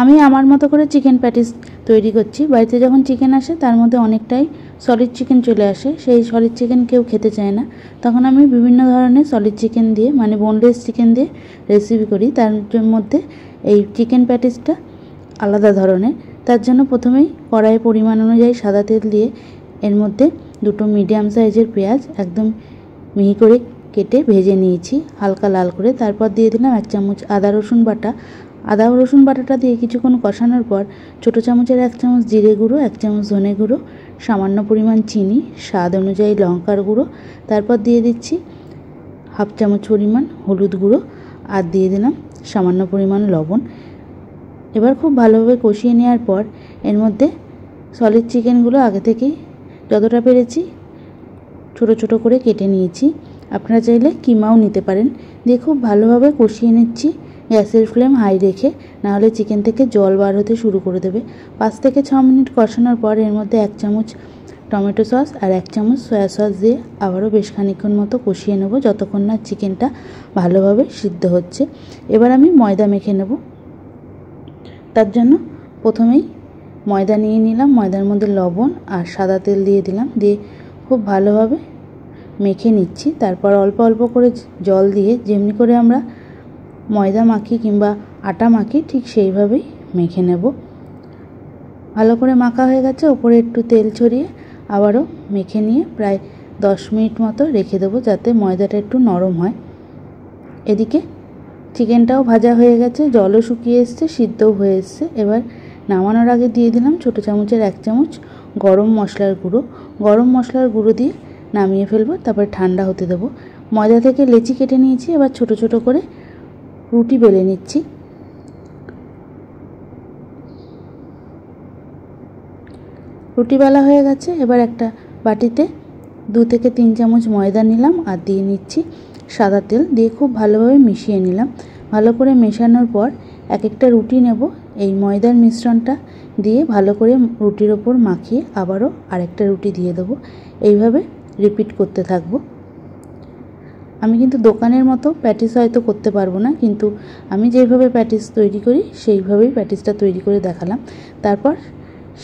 আমি আমার মতো করে চিকেন প্যাটিস তৈরি করছি। বাড়িতে যখন চিকেন আসে তার মধ্যে অনেকটাই সলিড চিকেন চলে আসে, সেই সলিড চিকেন কেউ খেতে চায় না, তখন আমি বিভিন্ন ধরনের সলিড চিকেন দিয়ে মানে বোনলেস চিকেন দিয়ে রেসিপি করি। তার মধ্যে এই চিকেন প্যাটিসটা আলাদা ধরনের। তার জন্য প্রথমেই কড়াইয়ে পরিমাণ অনুযায়ী সাদা তেল দিয়ে এর মধ্যে দুটো মিডিয়াম সাইজের পেঁয়াজ একদম মিহি করে কেটে ভেজে নিয়েছি হালকা লাল করে। তারপর দিয়ে দিলাম 1 চামচ আদা রসুন বাটা। আদা রসুন বাটাটা দিয়ে কিছুক্ষণ কষানোর পর ছোটো চামচের 1 চামচ জিরে গুঁড়ো, 1 চামচ ধনে গুঁড়ো, সামান্য পরিমাণ চিনি, স্বাদ অনুযায়ী লঙ্কার গুঁড়ো, তারপর দিয়ে দিচ্ছি 1/2 চামচ পরিমাণ হলুদ গুঁড়ো আর দিয়ে দিলাম সামান্য পরিমাণ লবণ। এবার খুব ভালোভাবে কষিয়ে নেওয়ার পর এর মধ্যে সলিড চিকেনগুলো আগে থেকেই যতটা পেরেছি ছোট ছোট করে কেটে নিয়েছি, আপনারা চাইলে কিমাও নিতে পারেন। দিয়ে খুব ভালোভাবে কষিয়ে নিচ্ছি গ্যাসের ফ্লেম হাই রেখে, নাহলে চিকেন থেকে জল বার হতে শুরু করে দেবে। 5 থেকে 6 মিনিট কষানোর পর এর মধ্যে 1 চামচ টমেটো সস আর 1 চামচ সয়া সস দিয়ে আবারও বেশ খানিকক্ষণ মতো কষিয়ে নেব, যতক্ষণ না চিকেনটা ভালোভাবে সিদ্ধ হচ্ছে। এবার আমি ময়দা মেখে নেব। তার জন্য প্রথমেই ময়দা নিয়ে নিলাম, ময়দার মধ্যে লবণ আর সাদা তেল দিয়ে দিলাম, দিয়ে খুব ভালোভাবে মেখে নিচ্ছি। তারপর অল্প অল্প করে জল দিয়ে যেমনি করে আমরা ময়দা মাখি কিংবা আটা মাখি ঠিক সেইভাবেই মেখে নেব। ভালো করে মাখা হয়ে গেছে, ওপরে একটু তেল ছড়িয়ে আবারও মেখে নিয়ে প্রায় 10 মিনিট মতো রেখে দেবো যাতে ময়দাটা একটু নরম হয়। এদিকে চিকেনটাও ভাজা হয়ে গেছে, জলও শুকিয়ে এসছে, সিদ্ধও হয়ে এসছে। এবার নামানোর আগে দিয়ে দিলাম ছোটো চামচের 1 চামচ গরম মশলার গুঁড়ো। গরম মশলার গুঁড়ো দিয়ে নামিয়ে ফেলবো, তারপরে ঠান্ডা হতে দেবো। ময়দা থেকে লেচি কেটে নিয়েছি, এবার ছোট ছোট করে রুটি বেলে নিচ্ছি। রুটি বেলা হয়ে গেছে, এবার একটা বাটিতে 2 থেকে 3 চামচ ময়দা নিলাম আর দিয়ে নিচ্ছি সাদা তেল, দিয়ে খুব ভালোভাবে মিশিয়ে নিলাম। ভালো করে মেশানোর পর এক একটা রুটি নেব, এই ময়দার মিশ্রণটা দিয়ে ভালো করে রুটির ওপর মাখিয়ে আবারও আরেকটা রুটি দিয়ে দেবো। এইভাবে রিপিট করতে থাকবো। আমি কিন্তু দোকানের মতো প্যাটিস হয়তো করতে পারবো না, কিন্তু আমি যেভাবে প্যাটিস তৈরি করি সেইভাবেই প্যাটিসটা তৈরি করে দেখালাম। তারপর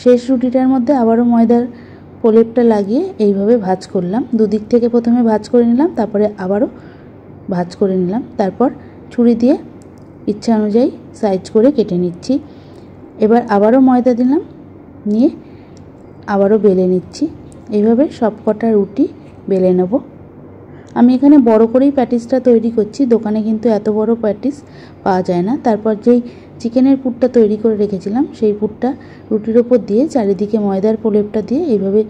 শেষ রুটিটার মধ্যে আবারও ময়দার প্রলেপটা লাগিয়ে এইভাবে ভাঁজ করলাম। দুদিক থেকে প্রথমে ভাঁজ করে নিলাম, তারপরে আবারও ভাঁজ করে নিলাম। তারপর ছুরি দিয়ে ইচ্ছা অনুযায়ী সাইজ করে কেটে নিচ্ছি। এবার আবারও ময়দা দিলাম, নিয়ে আবারও বেলে নিচ্ছি। এইভাবে সব কটা রুটি বেলে নেব। আমি এখানে বড় করেই প্যাটিসটা তৈরি করছি, দোকানে কিন্তু এত বড় প্যাটিস পাওয়া যায় না। তারপর যেই চিকেনের পুরটা তৈরি করে রেখেছিলাম সেই পুরটা রুটির ওপর দিয়ে চারিদিকে ময়দার প্রলেপটা দিয়ে এইভাবে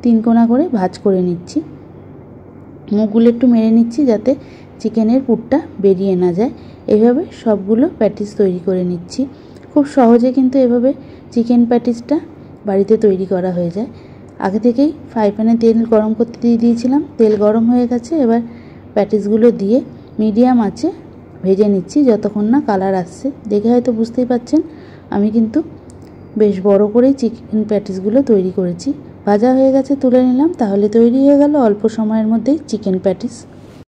3 কোণা করে ভাঁজ করে নিচ্ছি। মুখগুলো একটু মেরে নিচ্ছি যাতে চিকেনের পুরটা বেরিয়ে না যায়। এইভাবে সবগুলো প্যাটিস তৈরি করে নিচ্ছি। খুব সহজে কিন্তু এভাবে চিকেন প্যাটিসটা বাড়িতে তৈরি করা হয়ে যায়। আগে থেকেই ফ্রাই প্যানে তেল গরম করতে দিয়ে দিয়েছিলাম, তেল গরম হয়ে গেছে। এবার প্যাটিসগুলো দিয়ে মিডিয়াম আঁচে ভেজে নিচ্ছি যতক্ষণ না কালার আসছে। দেখে হয়তো বুঝতেই পারছেন আমি কিন্তু বেশ বড় করেই চিকেন প্যাটিসগুলো তৈরি করেছি। ভাজা হয়ে গেছে, তুলে নিলাম। তাহলে তৈরি হয়ে গেল অল্প সময়ের মধ্যেই চিকেন প্যাটিস।